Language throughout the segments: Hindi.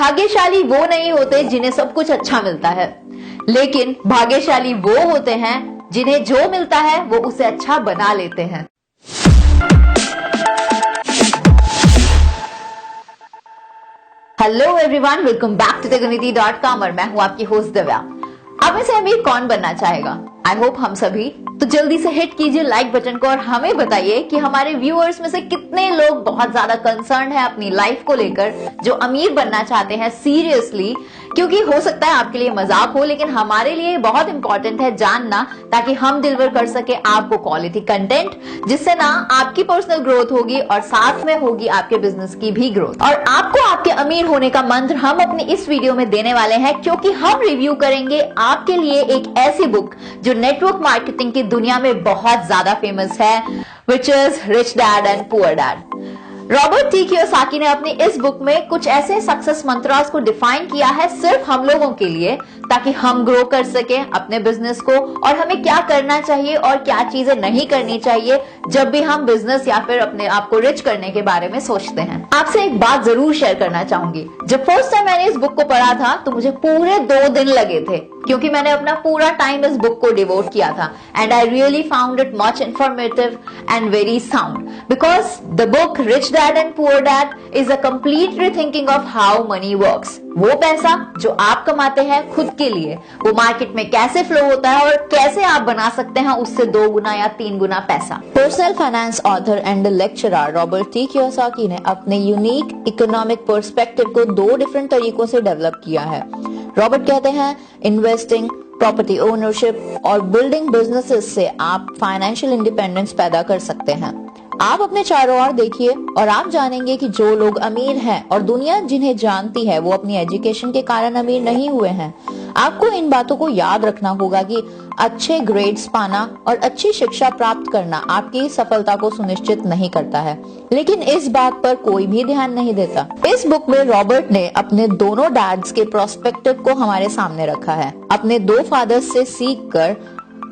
भाग्यशाली वो नहीं होते जिन्हें सब कुछ अच्छा मिलता है, लेकिन भाग्यशाली वो होते हैं जिन्हें जो मिलता है वो उसे अच्छा बना लेते हैं। Hello everyone, welcome back to theguniti.com और मैं हूं आपकी होस्ट दिव्या। आप में से अमीर कौन बनना चाहेगा? आई होप हम सभी। तो जल्दी से हिट कीजिए लाइक बटन को और हमें बताइए कि हमारे व्यूअर्स में से कितने लोग बहुत ज्यादा कंसर्न है अपनी लाइफ को लेकर, जो अमीर बनना चाहते हैं सीरियसली। क्योंकि हो सकता है आपके लिए मजाक हो, लेकिन हमारे लिए बहुत इंपॉर्टेंट है जानना, ताकि हम डिलीवर कर सके आपको क्वालिटी कंटेंट, जिससे ना आपकी पर्सनल ग्रोथ होगी और साथ में होगी आपके बिजनेस की भी ग्रोथ। और आपको आपके अमीर होने का मंत्र हम अपनी इस वीडियो में देने वाले हैं, क्योंकि हम रिव्यू करेंगे आपके लिए एक ऐसी बुक जो नेटवर्क मार्केटिंग की दुनिया में बहुत ज्यादा फेमस है, which is rich dad and poor dad. Robert T Kiyosaki ने अपनी इस बुक में कुछ ऐसे सक्सेस मंत्रास को डिफाइन किया है सिर्फ हम लोगों के लिए, ताकि हम ग्रो कर सके अपने बिजनेस को, और हमें क्या करना चाहिए और क्या चीजें नहीं करनी चाहिए जब भी हम बिजनेस या फिर अपने आप को रिच करने के बारे में सोचते हैं। आपसे एक बात जरूर शेयर करना चाहूंगी। जब फर्स्ट टाइम मैंने इस बुक को पढ़ा था तो मुझे पूरे 2 दिन लगे थे, क्योंकि मैंने अपना पूरा टाइम इस बुक को डिवोट किया था। And I really found it much informative and very sound, because the book rich dad and poor dad is a complete rethinking of how many works. वो पैसा जो आप कमाते हैं खुद के लिए, वो मार्केट में कैसे फ्लो होता है और कैसे आप बना सकते हैं उससे 2 गुना या 3 गुना पैसा। Personal finance author and lecturer Robert T Kiyosaki ने अपने यूनिक इकोनॉमिक पर्सपेक्टिव को 2 डिफरेंट तरीकों से डेवलप किया है। रॉबर्ट कहते हैं इन्वेस्टिंग, प्रॉपर्टी ओनरशिप और बिल्डिंग बिजनेसेस से आप फाइनेंशियल इंडिपेंडेंस पैदा कर सकते हैं। आप अपने चारों ओर देखिए और आप जानेंगे कि जो लोग अमीर हैं और दुनिया जिन्हें जानती है, वो अपनी एजुकेशन के कारण अमीर नहीं हुए हैं। आपको इन बातों को याद रखना होगा कि अच्छे ग्रेड्स पाना और अच्छी शिक्षा प्राप्त करना आपकी सफलता को सुनिश्चित नहीं करता है, लेकिन इस बात पर कोई भी ध्यान नहीं देता। इस बुक में रॉबर्ट ने अपने दोनों डैड्स के प्रोस्पेक्टिव को हमारे सामने रखा है, अपने 2 फादर्स से सीख कर।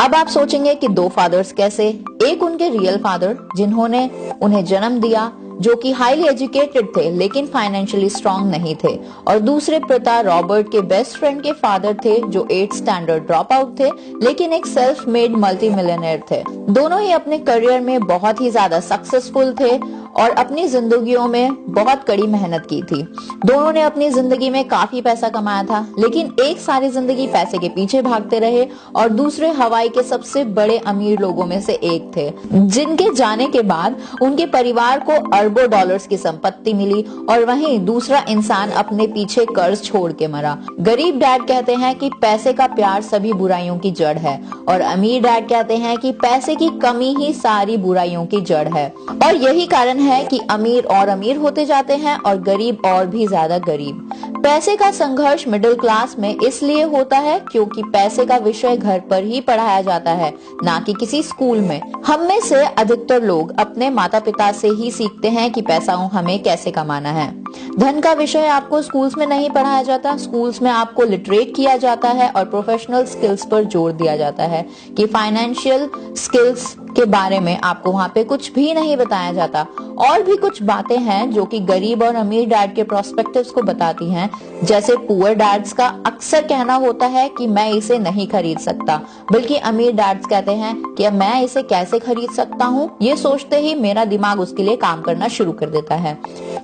अब आप सोचेंगे कि 2 फादर्स कैसे? एक उनके रियल फादर जिन्होंने उन्हें जन्म दिया, जो कि हाईली एजुकेटेड थे लेकिन फाइनेंशियली स्ट्रांग नहीं थे, और दूसरे पिता रॉबर्ट के बेस्ट फ्रेंड के फादर थे, जो 8th स्टैंडर्ड ड्रॉप आउट थे लेकिन एक सेल्फ मेड मल्टी मिलियनेयर थे। दोनों ही अपने करियर में बहुत ही ज्यादा सक्सेसफुल थे और अपनी जिंदगियों में बहुत कड़ी मेहनत की थी। दोनों ने अपनी जिंदगी में काफी पैसा कमाया था, लेकिन एक सारी जिंदगी पैसे के पीछे भागते रहे, और दूसरे हवाई के सबसे बड़े अमीर लोगों में से एक थे, जिनके जाने के बाद उनके परिवार को अरबों डॉलर्स की संपत्ति मिली, और वहीं दूसरा इंसान अपने पीछे कर्ज छोड़ के मरा। गरीब डैड कहते हैं कि पैसे का प्यार सभी बुराइयों की जड़ है, और अमीर डैड कहते हैं कि पैसे की कमी ही सारी बुराइयों की जड़ है। और यही कारण है कि अमीर और अमीर होते जाते हैं और गरीब और भी ज्यादा गरीब। पैसे का संघर्ष मिडिल क्लास में इसलिए होता है क्योंकि पैसे का विषय घर पर ही पढ़ाया जाता है, ना कि किसी स्कूल में। हम में से अधिकतर लोग अपने माता पिता से ही सीखते हैं कि पैसा हमें कैसे कमाना है। धन का विषय आपको स्कूल्स में नहीं पढ़ाया जाता। स्कूल्स में आपको लिटरेट किया जाता है और प्रोफेशनल स्किल्स पर जोर दिया जाता है, कि फाइनेंशियल स्किल्स के बारे में आपको वहाँ पे कुछ भी नहीं बताया जाता। और भी कुछ बातें हैं जो कि गरीब और अमीर डैड के प्रोस्पेक्टिव्स को बताती हैं, जैसे पुअर डैड्स का अक्सर कहना होता है कि मैं इसे नहीं खरीद सकता, बल्कि अमीर डैड्स कहते हैं कि अब मैं इसे कैसे खरीद सकता हूँ, ये सोचते ही मेरा दिमाग उसके लिए काम करना शुरू कर देता है।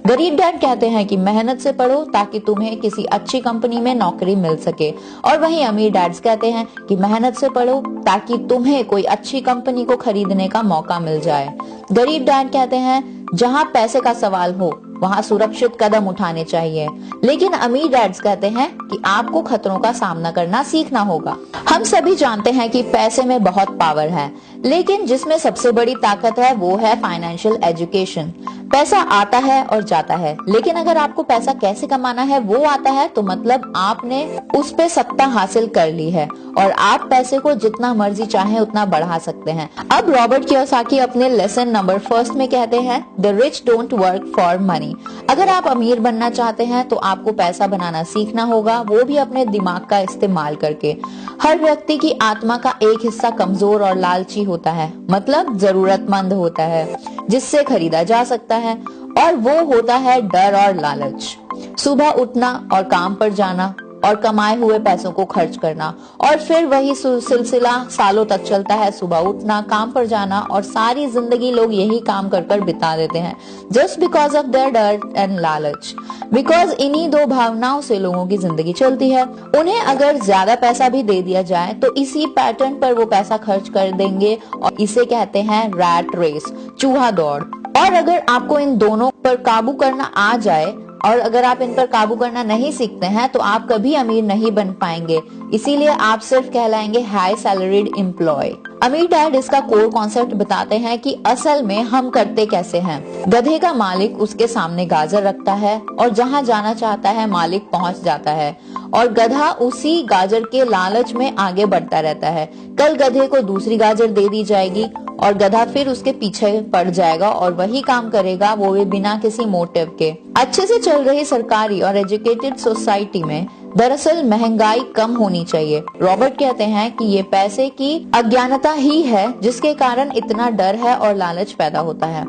गरीब डैड कहते हैं कि मेहनत से पढ़ो ताकि तुम्हें किसी अच्छी कंपनी में नौकरी मिल सके, और वहीं अमीर डैड्स कहते हैं कि मेहनत से पढ़ो ताकि तुम्हें कोई अच्छी कंपनी को खरीदने का मौका मिल जाए। गरीब डैड कहते हैं जहाँ पैसे का सवाल हो वहाँ सुरक्षित कदम उठाने चाहिए, लेकिन अमीर डैड्स कहते हैं कि आपको खतरों का सामना करना सीखना होगा। हम सभी जानते हैं कि पैसे में बहुत पावर है, लेकिन जिसमें सबसे बड़ी ताकत है वो है फाइनेंशियल एजुकेशन। पैसा आता है और जाता है, लेकिन अगर आपको पैसा कैसे कमाना है वो आता है, तो मतलब आपने उस पे सत्ता हासिल कर ली है और आप पैसे को जितना मर्जी चाहे उतना बढ़ा सकते हैं। अब रॉबर्ट कियोसाकी अपने लेसन नंबर 1 में कहते हैं, the rich don't work for money. अगर आप अमीर बनना चाहते हैं तो आपको पैसा बनाना सीखना होगा, वो भी अपने दिमाग का इस्तेमाल करके। हर व्यक्ति की आत्मा का एक हिस्सा कमजोर और लालची होता है, मतलब जरूरतमंद होता है जिससे खरीदा जा सकता है, और वो होता है डर और लालच। सुबह उठना और काम पर जाना और कमाए हुए पैसों को खर्च करना, और फिर वही सिलसिला सालों तक चलता है। सुबह उठना, काम पर जाना, और सारी जिंदगी लोग यही काम कर कर बिता देते हैं, जस्ट बिकॉज ऑफ देयर डर एंड लालच। बिकॉज इन्हीं दो भावनाओं से लोगों की जिंदगी चलती है। उन्हें अगर ज्यादा पैसा भी दे दिया जाए तो इसी पैटर्न पर वो पैसा खर्च कर देंगे, और इसे कहते हैं रैट रेस, चूहा दौड़। और अगर आपको इन दोनों पर काबू करना आ जाए, और अगर आप इन पर काबू करना नहीं सीखते हैं, तो आप कभी अमीर नहीं बन पाएंगे। इसीलिए आप सिर्फ कहलाएंगे हाई सैलरीड एम्प्लॉय। अमीर डैड इसका कोर कॉन्सेप्ट बताते हैं कि असल में हम करते कैसे हैं। गधे का मालिक उसके सामने गाजर रखता है, और जहां जाना चाहता है मालिक पहुंच जाता है, और गधा उसी गाजर के लालच में आगे बढ़ता रहता है। कल गधे को दूसरी गाजर दे दी जाएगी और गधा फिर उसके पीछे पड़ जाएगा और वही काम करेगा, वो भी बिना किसी मोटिव के। अच्छे से चल रही सरकारी और एजुकेटेड सोसाइटी में दरअसल महंगाई कम होनी चाहिए। रॉबर्ट कहते हैं कि ये पैसे की अज्ञानता ही है जिसके कारण इतना डर है और लालच पैदा होता है।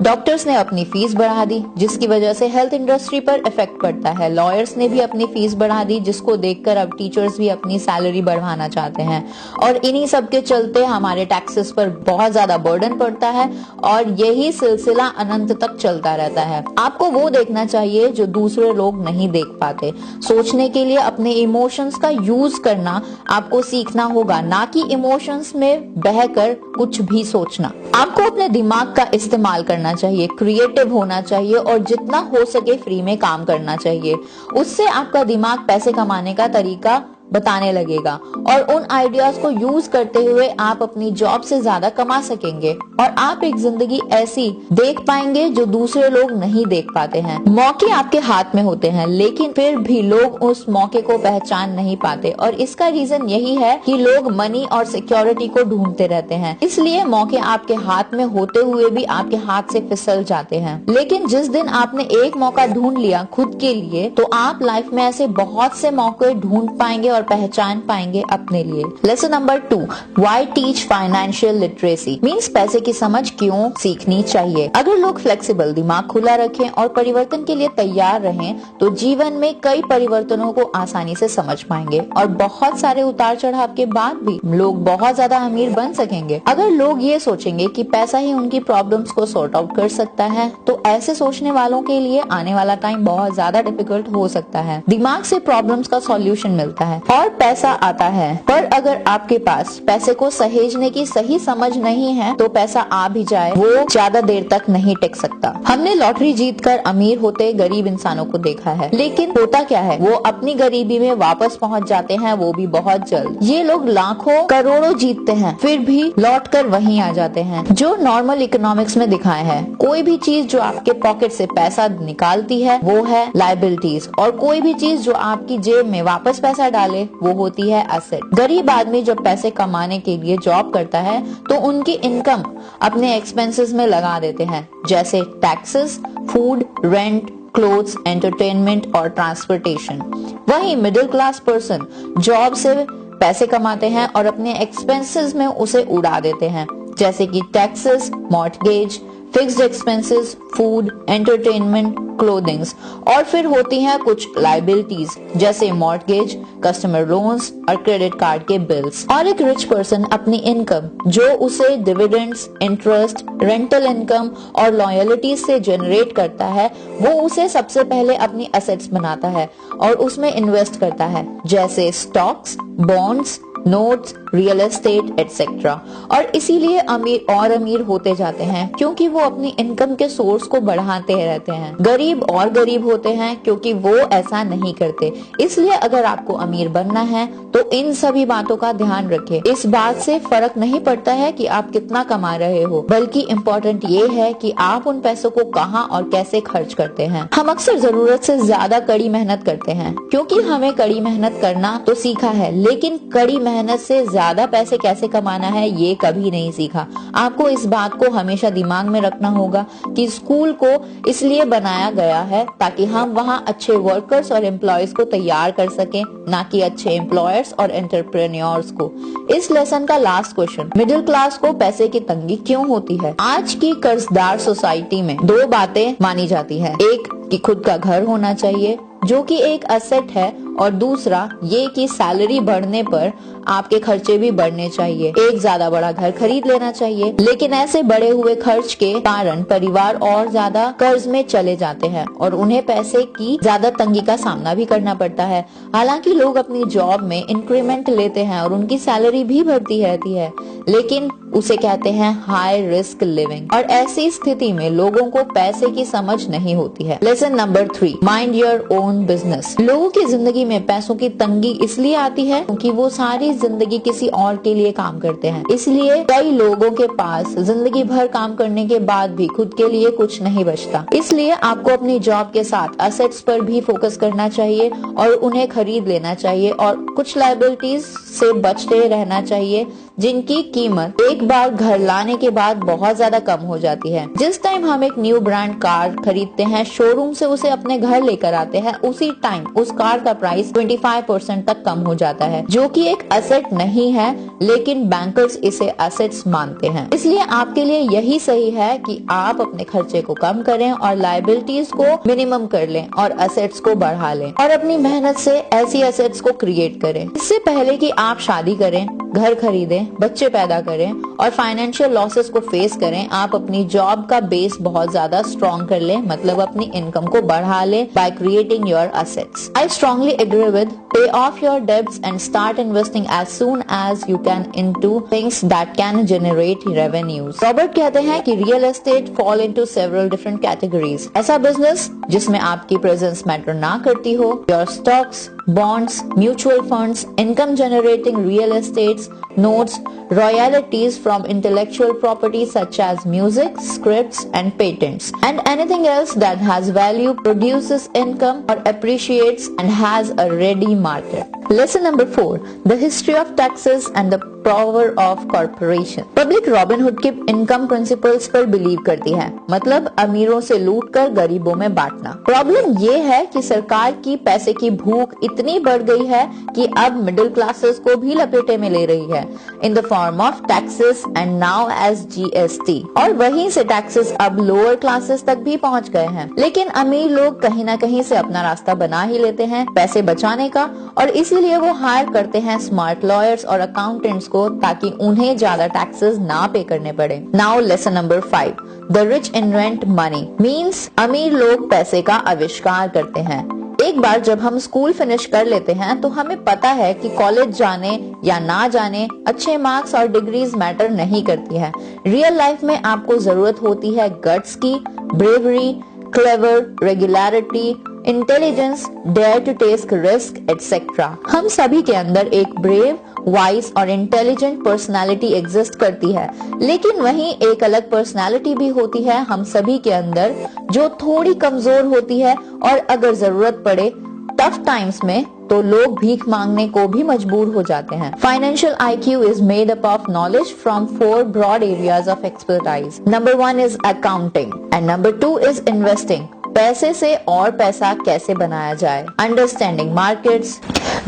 डॉक्टर्स ने अपनी फीस बढ़ा दी, जिसकी वजह से हेल्थ इंडस्ट्री पर इफेक्ट पड़ता है। लॉयर्स ने भी अपनी फीस बढ़ा दी, जिसको देखकर अब टीचर्स भी अपनी सैलरी बढ़ाना चाहते हैं। और इन्हीं सब के चलते हमारे टैक्सेस पर बहुत ज्यादा बर्डन पड़ता है, और यही सिलसिला अनंत तक चलता रहता है। आपको वो देखना चाहिए जो दूसरे लोग नहीं देख पाते। सोचने के लिए अपने इमोशंस का यूज करना आपको सीखना होगा, ना कि इमोशंस में बहकर कुछ भी सोचना। आपको अपने दिमाग का इस्तेमाल करना चाहिए, क्रिएटिव होना चाहिए, और जितना हो सके फ्री में काम करना चाहिए। उससे आपका दिमाग पैसे कमाने का तरीका बताने लगेगा, और उन आइडियाज को यूज करते हुए आप अपनी जॉब से ज्यादा कमा सकेंगे, और आप एक जिंदगी ऐसी देख पाएंगे जो दूसरे लोग नहीं देख पाते हैं। मौके आपके हाथ में होते हैं, लेकिन फिर भी लोग उस मौके को पहचान नहीं पाते, और इसका रीजन यही है कि लोग मनी और सिक्योरिटी को ढूंढते रहते हैं। इसलिए मौके आपके हाथ में होते हुए भी आपके हाथ से फिसल जाते हैं। लेकिन जिस दिन आपने एक मौका ढूंढ लिया खुद के लिए, तो आप लाइफ में ऐसे बहुत से मौके ढूंढ पाएंगे और पहचान पाएंगे अपने लिए। Lesson number 2, why teach financial literacy, means पैसे की समझ क्यों सीखनी चाहिए। अगर लोग फ्लेक्सिबल, दिमाग खुला रखें और परिवर्तन के लिए तैयार रहें, तो जीवन में कई परिवर्तनों को आसानी से समझ पाएंगे, और बहुत सारे उतार चढ़ाव के बाद भी लोग बहुत ज्यादा अमीर बन सकेंगे। अगर लोग ये सोचेंगे कि पैसा ही उनकी प्रॉब्लम्स को सॉर्ट आउट कर सकता है, तो ऐसे सोचने वालों के लिए आने वाला टाइम बहुत ज्यादा डिफिकल्ट हो सकता है। दिमाग से प्रॉब्लम्स का सॉल्यूशन मिलता है और पैसा आता है, पर अगर आपके पास पैसे को सहेजने की सही समझ नहीं है, तो पैसा आ भी जाए, वो ज्यादा देर तक नहीं टिक सकता। हमने लॉटरी जीतकर अमीर होते गरीब इंसानों को देखा है, लेकिन होता क्या है, वो अपनी गरीबी में वापस पहुंच जाते हैं, वो भी बहुत जल्द। ये लोग लाखों करोड़ों जीतते हैं, फिर भी लौट कर वहीं आ जाते हैं। जो नॉर्मल इकोनॉमिक्स में दिखाए है, कोई भी चीज जो आपके पॉकेट से पैसा निकालती है वो है लायबिलिटीज, और कोई भी चीज जो आपकी जेब में वापस पैसा डाले वो होती है एसेट। गरीब आदमी जब पैसे कमाने के लिए जॉब करता है, तो उनकी इनकम अपने एक्सपेंसेस में लगा देते हैं, जैसे taxes, food, rent, clothes, entertainment और ट्रांसपोर्टेशन। वहीं मिडिल क्लास पर्सन जॉब से पैसे कमाते हैं और अपने एक्सपेंसेस में उसे उड़ा देते हैं, जैसे कि taxes, mortgage, fixed expenses, food, entertainment, clothings. और फिर होती हैं कुछ लायबिलिटीज, जैसे मॉर्टगेज, कस्टमर लोन्स और क्रेडिट कार्ड के बिल्स। और एक रिच पर्सन अपनी इनकम, जो उसे डिविडेंड्स, इंटरेस्ट, रेंटल इनकम और लॉयल्टीज से जनरेट करता है, वो उसे सबसे पहले अपनी एसेट्स बनाता है और उसमें इन्वेस्ट करता है, जैसे stocks, bonds, notes, real estate etcetera. और इसीलिए अमीर और अमीर होते जाते हैं, क्योंकि वो अपनी इनकम के सोर्स को बढ़ाते रहते हैं। गरीब और गरीब होते हैं क्योंकि वो ऐसा नहीं करते। इसलिए अगर आपको अमीर बनना है तो इन सभी बातों का ध्यान रखें। इस बात से फर्क नहीं पड़ता है कि आप कितना कमा रहे हो, बल्कि इम्पोर्टेंट ये है कि आप उन पैसों को कहाँ और कैसे खर्च करते हैं। हम अक्सर जरूरत से ज्यादा कड़ी मेहनत करते हैं, क्योंकि हमें कड़ी मेहनत करना तो सीखा है, लेकिन कड़ी मेहनत से ज्यादा पैसे कैसे कमाना है ये कभी नहीं सीखा। आपको इस बात को हमेशा दिमाग में रखना होगा कि स्कूल को इसलिए बनाया गया है ताकि हम वहाँ अच्छे वर्कर्स और एम्प्लॉयज को तैयार कर सकें, ना कि अच्छे एम्प्लॉयर्स और एंटरप्रेन्योर्स को। इस लेसन का लास्ट क्वेश्चन, मिडिल क्लास को पैसे की तंगी क्यों होती है? आज की कर्जदार सोसाइटी में दो बातें मानी जाती है, एक कि खुद का घर होना चाहिए जो कि एक असेट है, और दूसरा ये कि सैलरी बढ़ने पर आपके खर्चे भी बढ़ने चाहिए, एक ज्यादा बड़ा घर खरीद लेना चाहिए। लेकिन ऐसे बढ़े हुए खर्च के कारण परिवार और ज्यादा कर्ज में चले जाते हैं और उन्हें पैसे की ज्यादा तंगी का सामना भी करना पड़ता है। हालांकि लोग अपनी जॉब में इंक्रीमेंट लेते हैं और उनकी सैलरी भी बढ़ती रहती है, लेकिन उसे कहते हैं हाई रिस्क लिविंग, और ऐसी स्थिति में लोगों को पैसे की समझ नहीं होती है। Lesson number 3, mind your own business. लोगों की जिंदगी में पैसों की तंगी इसलिए आती है क्योंकि वो सारी जिंदगी किसी और के लिए काम करते हैं। इसलिए कई लोगों के पास जिंदगी भर काम करने के बाद भी खुद के लिए कुछ नहीं बचता। इसलिए आपको अपनी जॉब के साथ असेट्स पर भी फोकस करना चाहिए और उन्हें खरीद लेना चाहिए, और कुछ लायबिलिटीज से बचते रहना चाहिए जिनकी कीमत एक बार घर लाने के बाद बहुत ज्यादा कम हो जाती है। जिस टाइम हम एक न्यू ब्रांड कार खरीदते हैं, शोरूम से उसे अपने घर लेकर आते हैं, उसी टाइम उस कार का प्राइस 25% तक कम हो जाता है, जो कि एक असेट नहीं है, लेकिन बैंकर्स इसे असेट्स मानते हैं। इसलिए आपके लिए यही सही है कि आप अपने खर्चे को कम करें और लायबिलिटीज को मिनिमम कर लें और असेट्स को बढ़ा लें, और अपनी मेहनत से ऐसी असेट्स को क्रिएट करें। इससे पहले कि आप शादी करें, घर खरीदें, बच्चे पैदा करें और फाइनेंशियल लॉसेस को फेस करें, आप अपनी जॉब का बेस बहुत ज्यादा स्ट्रॉन्ग कर लें, मतलब अपनी इनकम को बढ़ा लें by creating your assets. I strongly agree with pay off your debts and start investing as soon as you can into things that can generate revenues. Robert कहते हैं कि real estate fall into several different categories. ऐसा बिजनेस जिसमें आपकी प्रेजेंस मैटर ना करती हो, your stocks, bonds, mutual funds, income generating real estates, notes, royalties from intellectual property such as music, scripts and patents, and anything else that has value, produces income or appreciates and has a ready market. Lesson number 4, the history of taxes and the power of corporation. Public Robinhood के इनकम प्रिंसिपल्स पर बिलीव करती है, मतलब अमीरों से लूट कर गरीबों में बांटना। प्रॉब्लम ये है कि सरकार की पैसे की भूख इतनी बढ़ गई है कि अब मिडिल क्लासेस को भी लपेटे में ले रही है in the form of taxes and now as GST, और वहीं से टैक्सेस अब लोअर क्लासेस तक भी पहुंच गए हैं। लेकिन अमीर लोग कहीं ना कहीं से अपना रास्ता बना ही लेते हैं पैसे बचाने का, और इसीलिए वो हायर करते हैं स्मार्ट लॉयर्स और अकाउंटेंट्स को ताकि उन्हें ज्यादा टैक्सेस ना पे करने पड़े। Now lesson number 5, the rich invent money, means अमीर लोग पैसे का आविष्कार करते हैं। एक बार जब हम स्कूल फिनिश कर लेते हैं तो हमें पता है कि कॉलेज जाने या ना जाने अच्छे मार्क्स और डिग्रीज मैटर नहीं करती है। रियल लाइफ में आपको जरूरत होती है गट्स की, bravery, clever, regularity, intelligence, dare to take risk etcetera. हम सभी के अंदर एक ब्रेव, वाइज और इंटेलिजेंट पर्सनालिटी एग्जिस्ट करती है, लेकिन वहीं एक अलग पर्सनालिटी भी होती है हम सभी के अंदर जो थोड़ी कमजोर होती है, और अगर जरूरत पड़े टफ टाइम्स में तो लोग भीख मांगने को भी मजबूर हो जाते हैं। Financial IQ is made up of knowledge from 4 broad areas of expertise. Number 1 is accounting and number 2 is investing. पैसे से और पैसा कैसे बनाया जाए, अंडरस्टैंडिंग मार्केट्स।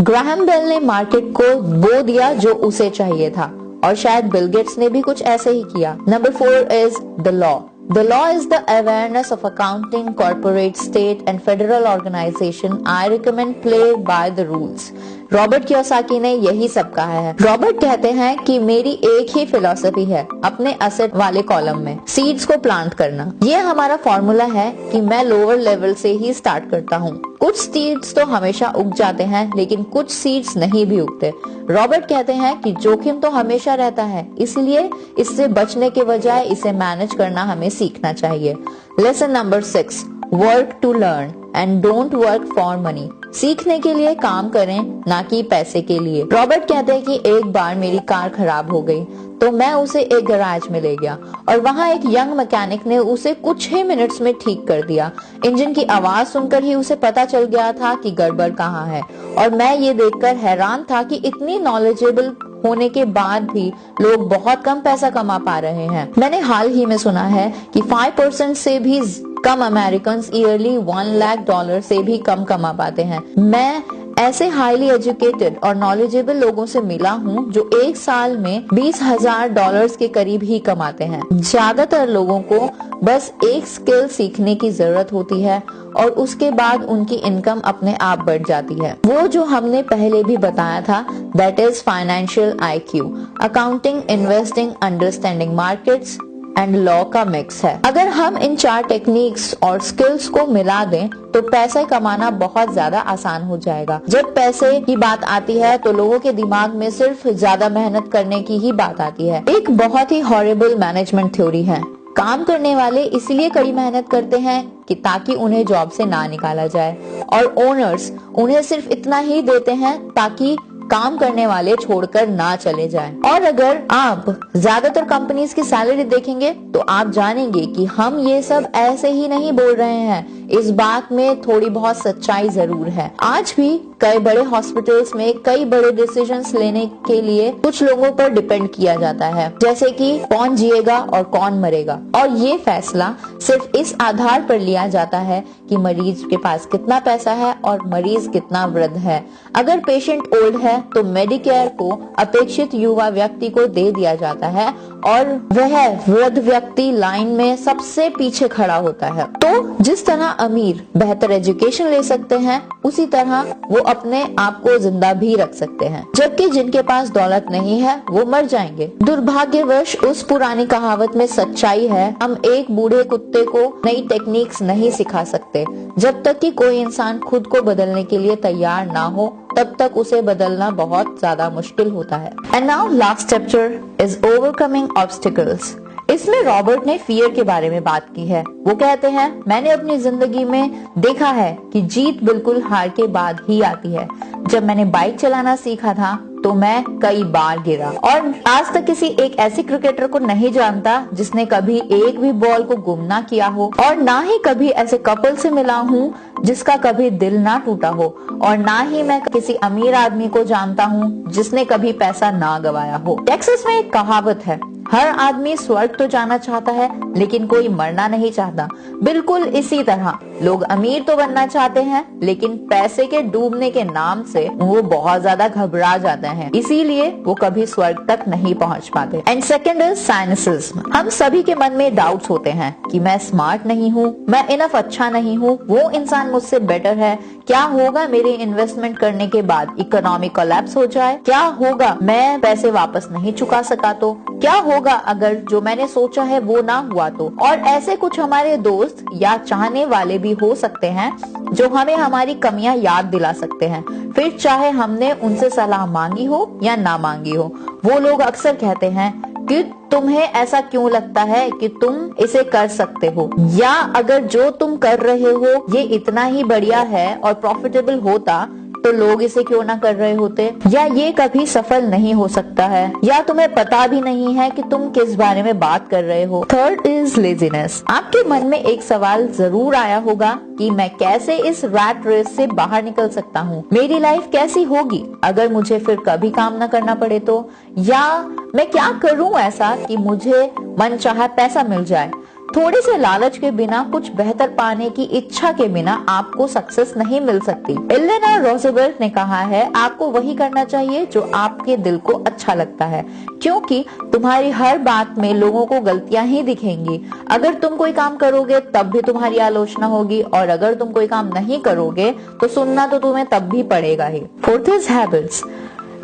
ग्राहम बेल ने मार्केट को वो दिया जो उसे चाहिए था, और शायद बिल गेट्स ने भी कुछ ऐसे ही किया। Number 4 is the law. The law is the awareness of accounting, corporate, state and federal organization. I recommend play by the rules. Robert Kiyosaki ने यही सब कहा है। रॉबर्ट कहते हैं कि मेरी एक ही फिलॉसफी है अपने असेट वाले कॉलम में, सीड्स को प्लांट करना। ये हमारा फॉर्मूला है कि मैं लोअर लेवल से ही स्टार्ट करता हूँ। कुछ सीड्स तो हमेशा उग जाते हैं, लेकिन कुछ सीड्स नहीं भी उगते। रॉबर्ट कहते हैं कि जोखिम तो हमेशा रहता है, इसलिए इससे बचने के बजाय इसे मैनेज करना हमें सीखना चाहिए। Lesson number 6, work to learn. And don't work for money. सीखने के लिए काम करें, ना कि पैसे के लिए। रॉबर्ट कहते हैं कि एक बार मेरी कार खराब हो गई तो मैं उसे एक गैराज में ले गया और वहां एक यंग मैकेनिक ने उसे कुछ ही मिनट्स में ठीक कर दिया। इंजन की आवाज सुनकर ही उसे पता चल गया था कि गड़बड़ कहाँ है और मैं ये देखकर हैरान था कि इतनी नॉलेजेबल होने के बाद भी लोग बहुत कम पैसा कमा पा रहे हैं। मैंने हाल ही में सुना है कि 5% से भी कम अमेरिकन ईयरली $1 लाख से भी कम कमा पाते हैं। मैं ऐसे हाईली एजुकेटेड और नॉलेजेबल लोगों से मिला हूँ जो एक साल में $20,000 के करीब ही कमाते हैं। ज्यादातर लोगों को बस एक स्किल सीखने की जरूरत होती है और उसके बाद उनकी इनकम अपने आप बढ़ जाती है। वो जो हमने पहले भी बताया था, that is financial IQ, accounting, investing, understanding markets and law का मिक्स है। अगर हम इन 4 टेक्निक्स और स्किल्स को मिला दें तो पैसे कमाना बहुत ज्यादा आसान हो जाएगा। जब पैसे की बात आती है तो लोगों के दिमाग में सिर्फ ज्यादा मेहनत करने की ही बात आती है। एक बहुत ही हॉरिबल मैनेजमेंट थ्योरी है। काम करने वाले इसलिए कड़ी मेहनत करते हैं कि ताकि उन्हें जॉब से ना निकाला जाए और ओनर्स उन्हें सिर्फ इतना ही देते हैं ताकि काम करने वाले छोड़कर ना चले जाएं। और अगर आप ज्यादातर कंपनीज की सैलरी देखेंगे तो आप जानेंगे कि हम ये सब ऐसे ही नहीं बोल रहे हैं। इस बात में थोड़ी बहुत सच्चाई जरूर है। आज भी कई बड़े हॉस्पिटल्स में कई बड़े डिसीजंस लेने के लिए कुछ लोगों पर डिपेंड किया जाता है, जैसे कि कौन जिएगा और कौन मरेगा। और ये फैसला सिर्फ इस आधार पर लिया जाता है कि मरीज के पास कितना पैसा है और मरीज कितना वृद्ध है। अगर पेशेंट ओल्ड है तो मेडिकेयर को अपेक्षित युवा व्यक्ति को दे दिया जाता है और वह वृद्ध व्यक्ति लाइन में सबसे पीछे खड़ा होता है। तो जिस तरह अमीर बेहतर एजुकेशन ले सकते हैं, उसी तरह वो अपने आप को जिंदा भी रख सकते हैं, जबकि जिनके पास दौलत नहीं है वो मर जाएंगे। दुर्भाग्यवश उस पुरानी कहावत में सच्चाई है, हम एक बूढ़े कुत्ते को नई टेक्निक्स नहीं सिखा सकते। जब तक कि कोई इंसान खुद को बदलने के लिए तैयार ना हो तब तक उसे बदलना बहुत ज्यादा मुश्किल होता है। And now last chapter is overcoming obstacles. इसमें रॉबर्ट ने फियर के बारे में बात की है। वो कहते हैं, मैंने अपनी जिंदगी में देखा है कि जीत बिल्कुल हार के बाद ही आती है। जब मैंने बाइक चलाना सीखा था तो मैं कई बार गिरा और आज तक किसी एक ऐसे क्रिकेटर को नहीं जानता जिसने कभी एक भी बॉल को गुम ना किया हो, और ना ही कभी ऐसे कपल से मिला हूँ जिसका कभी दिल ना टूटा हो, और ना ही मैं किसी अमीर आदमी को जानता हूँ जिसने कभी पैसा ना गवाया हो। टेक्सास में एक कहावत है, हर आदमी स्वर्ग तो जाना चाहता है लेकिन कोई मरना नहीं चाहता। बिल्कुल इसी तरह लोग अमीर तो बनना चाहते हैं लेकिन पैसे के डूबने के नाम से वो बहुत ज्यादा घबरा जाते हैं, इसीलिए वो कभी स्वर्ग तक नहीं पहुंच पाते। And second is cynicism. हम सभी के मन में डाउट्स होते हैं कि मैं स्मार्ट नहीं हूँ, मैं इनफ अच्छा नहीं हूँ, वो इंसान मुझसे बेटर है, क्या होगा मेरे इन्वेस्टमेंट करने के बाद इकोनॉमिक कोलैप्स हो जाए, क्या होगा मैं पैसे वापस नहीं चुका सका तो, क्या होगा अगर जो मैंने सोचा है वो ना हुआ तो। और ऐसे कुछ हमारे दोस्त या चाहने वाले भी हो सकते हैं जो हमें हमारी कमियां याद दिला सकते हैं, फिर चाहे हमने उनसे सलाह मांगी हो या ना मांगी हो। वो लोग अक्सर कहते हैं कि तुम्हें ऐसा क्यों लगता है कि तुम इसे कर सकते हो, या अगर जो तुम कर रहे हो ये इतना ही बढ़िया है और प्रॉफिटेबल होता तो लोग इसे क्यों ना कर रहे होते, या ये कभी सफल नहीं हो सकता है, या तुम्हें पता भी नहीं है कि तुम किस बारे में बात कर रहे हो। Third is laziness. आपके मन में एक सवाल जरूर आया होगा कि मैं कैसे इस रैट रेस से बाहर निकल सकता हूँ, मेरी लाइफ कैसी होगी अगर मुझे फिर कभी काम न करना पड़े तो, या मैं क्या करूँ ऐसा कि मुझे मनचाहा पैसा मिल जाए। थोड़े से लालच के बिना, कुछ बेहतर पाने की इच्छा के बिना आपको सक्सेस नहीं मिल सकती। एलेनोर रूजवेल्ट ने कहा है, आपको वही करना चाहिए जो आपके दिल को अच्छा लगता है, क्योंकि तुम्हारी हर बात में लोगों को गलतियां ही दिखेंगी। अगर तुम कोई काम करोगे तब भी तुम्हारी आलोचना होगी, और अगर तुम कोई काम नहीं करोगे तो सुनना तो तुम्हें तब भी पड़ेगा ही। Fourth is habits.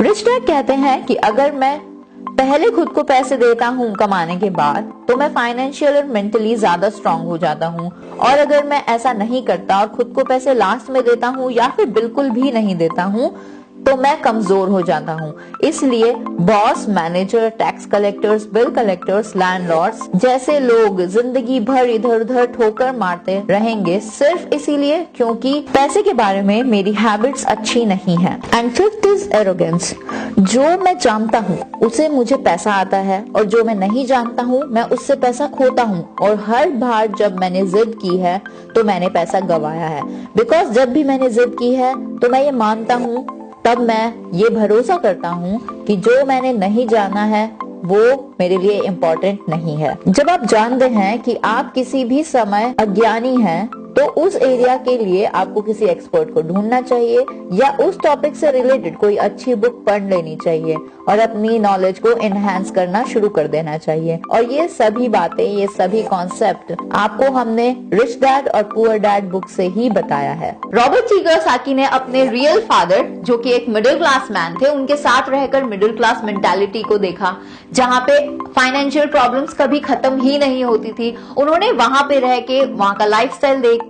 Rich dad कहते हैं कि अगर मैं पहले खुद को पैसे देता हूँ कमाने के बाद तो मैं फाइनेंशियल और मेंटली ज्यादा स्ट्रांग हो जाता हूँ, और अगर मैं ऐसा नहीं करता और खुद को पैसे लास्ट में देता हूँ या फिर बिल्कुल भी नहीं देता हूँ तो तो मैं कमजोर हो जाता हूँ। इसलिए boss, manager, tax collectors, bill collectors, landlords जैसे लोग जिंदगी भर इधर उधर ठोकर मारते रहेंगे सिर्फ इसीलिए क्योंकि पैसे के बारे में मेरी हैबिट्स अच्छी नहीं है। And fifth is arrogance. जो मैं जानता हूँ उसे मुझे पैसा आता है और जो मैं नहीं जानता हूँ मैं उससे पैसा खोता हूँ। और हर बार जब मैंने जिद की है तो मैंने पैसा गंवाया है। बिकॉज जब भी मैंने जिद की है तो मैं ये मानता हूँ, तब मैं ये भरोसा करता हूँ कि जो मैंने नहीं जाना है वो मेरे लिए इम्पोर्टेंट नहीं है। जब आप जानते हैं कि आप किसी भी समय अज्ञानी हैं तो उस एरिया के लिए आपको किसी एक्सपर्ट को ढूंढना चाहिए या उस टॉपिक से रिलेटेड कोई अच्छी बुक पढ़ लेनी चाहिए और अपनी नॉलेज को एनहांस करना शुरू कर देना चाहिए। और ये सभी बातें, ये सभी कॉन्सेप्ट आपको हमने रिच डैड और पुअर डैड बुक से ही बताया है। रॉबर्ट टी कियोसाकी ने अपने रियल फादर, जो कि एक मिडिल क्लास मैन थे, उनके साथ रहकर मिडिल क्लास मेंटालिटी को देखा, जहाँ पे फाइनेंशियल प्रॉब्लम्स कभी खत्म ही नहीं होती थी। उन्होंने वहां पे रह के वहां का लाइफस्टाइल देखकर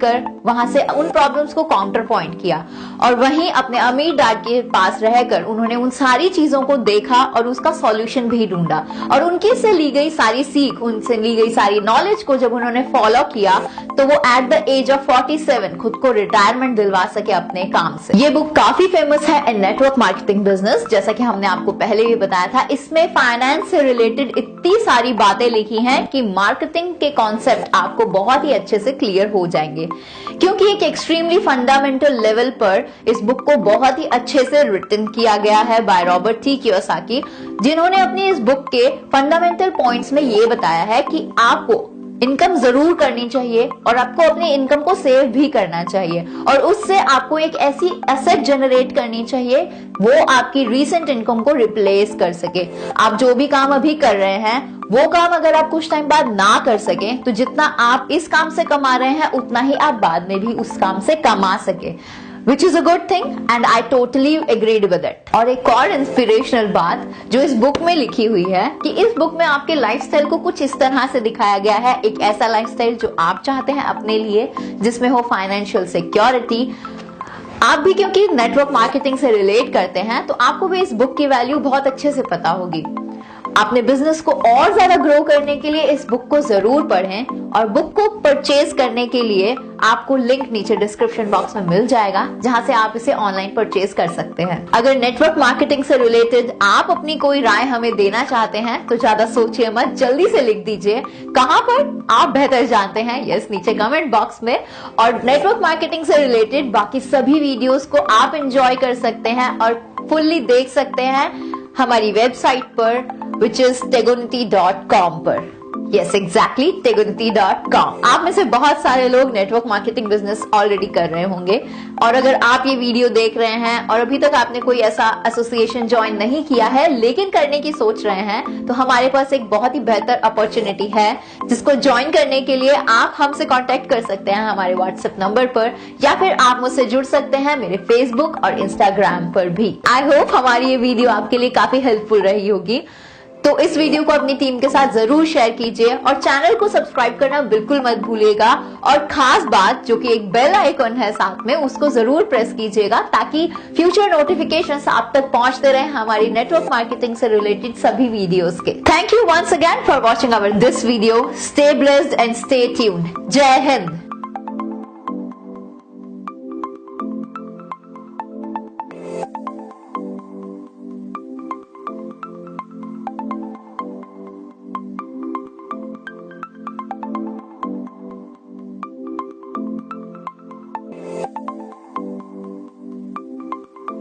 वहां से उन प्रॉब्लम्स को काउंटर पॉइंट किया और वहीं अपने अमीर डैड के पास रहकर उन्होंने उन सारी चीजों को देखा और उसका सॉल्यूशन भी ढूंढा। और उनके से ली गई सारी सीख, उनसे ली गई सारी नॉलेज को जब उन्होंने फॉलो किया तो वो एट द एज ऑफ 47 खुद को रिटायरमेंट दिलवा सके अपने काम से। ये बुक काफी फेमस है इन नेटवर्क मार्केटिंग बिजनेस, जैसा कि हमने आपको पहले भी बताया था। इसमें फाइनेंस से रिलेटेड इतनी सारी बातें लिखी हैं कि मार्केटिंग के कॉन्सेप्ट आपको बहुत ही अच्छे से क्लियर हो जाएंगे, क्योंकि एक एक्सट्रीमली फंडामेंटल लेवल पर इस बुक को बहुत ही अच्छे से रिटन किया गया है बाय रॉबर्ट टी कियोसाकी, जिन्होंने अपनी इस बुक के फंडामेंटल पॉइंट्स में ये बताया है कि आपको इनकम जरूर करनी चाहिए और आपको अपनी इनकम को सेव भी करना चाहिए और उससे आपको एक ऐसी एसेट जनरेट करनी चाहिए वो आपकी रीसेंट इनकम को रिप्लेस कर सके। आप जो भी काम अभी कर रहे हैं वो काम अगर आप कुछ टाइम बाद ना कर सके तो जितना आप इस काम से कमा रहे हैं उतना ही आप बाद में भी उस काम से कमा सके, which is a good thing and I totally agreed with it। और एक और इंस्पिरेशनल बात जो इस बुक में लिखी हुई है कि इस बुक में आपके लाइफस्टाइल को कुछ इस तरह से दिखाया गया है, एक ऐसा लाइफस्टाइल जो आप चाहते हैं अपने लिए, जिसमें हो फाइनेंशियल सिक्योरिटी। आप भी क्योंकि नेटवर्क मार्केटिंग से रिलेट करते हैं तो आपको भी इस बुक की वैल्यू बहुत अच्छे से पता होगी। अपने बिजनेस को और ज्यादा ग्रो करने के लिए इस बुक को जरूर पढ़ें और बुक को परचेज करने के लिए आपको लिंक नीचे डिस्क्रिप्शन बॉक्स में मिल जाएगा, जहां से आप इसे ऑनलाइन परचेज कर सकते हैं। अगर नेटवर्क मार्केटिंग से रिलेटेड आप अपनी कोई राय हमें देना चाहते हैं तो ज्यादा सोचिए मत, जल्दी से लिख दीजिए कहां पर आप बेहतर जानते हैं, यस नीचे कमेंट बॉक्स में। और नेटवर्क मार्केटिंग से रिलेटेड बाकी सभी वीडियोस को आप एंजॉय कर सकते हैं और फुल्ली देख सकते हैं हमारी वेबसाइट पर which is tegonity.com पर। Yes, exactly, tegonity.com। आप में से बहुत सारे लोग नेटवर्क मार्केटिंग बिजनेस ऑलरेडी कर रहे होंगे और अगर आप ये वीडियो देख रहे हैं और अभी तक आपने कोई ऐसा एसोसिएशन ज्वाइन नहीं किया है लेकिन करने की सोच रहे हैं तो हमारे पास एक बहुत ही बेहतर अपॉर्चुनिटी है, जिसको ज्वाइन करने के लिए आप हमसे कांटेक्ट कर सकते हैं हमारे व्हाट्सएप नंबर पर या फिर आप मुझसे जुड़ सकते हैं मेरे फेसबुक और इंस्टाग्राम पर भी। आई होप हमारी ये वीडियो आपके लिए काफी हेल्पफुल रही होगी, तो इस वीडियो को अपनी टीम के साथ जरूर शेयर कीजिए और चैनल को सब्सक्राइब करना बिल्कुल मत भूलिएगा। और खास बात जो कि एक बेल आइकन है साथ में, उसको जरूर प्रेस कीजिएगा ताकि फ्यूचर नोटिफिकेशंस आप तक पहुंचते रहे हमारी नेटवर्क मार्केटिंग से रिलेटेड सभी वीडियोस के। Thank you once again for watching our this video. Stay blessed and stay tuned. जय हिंद।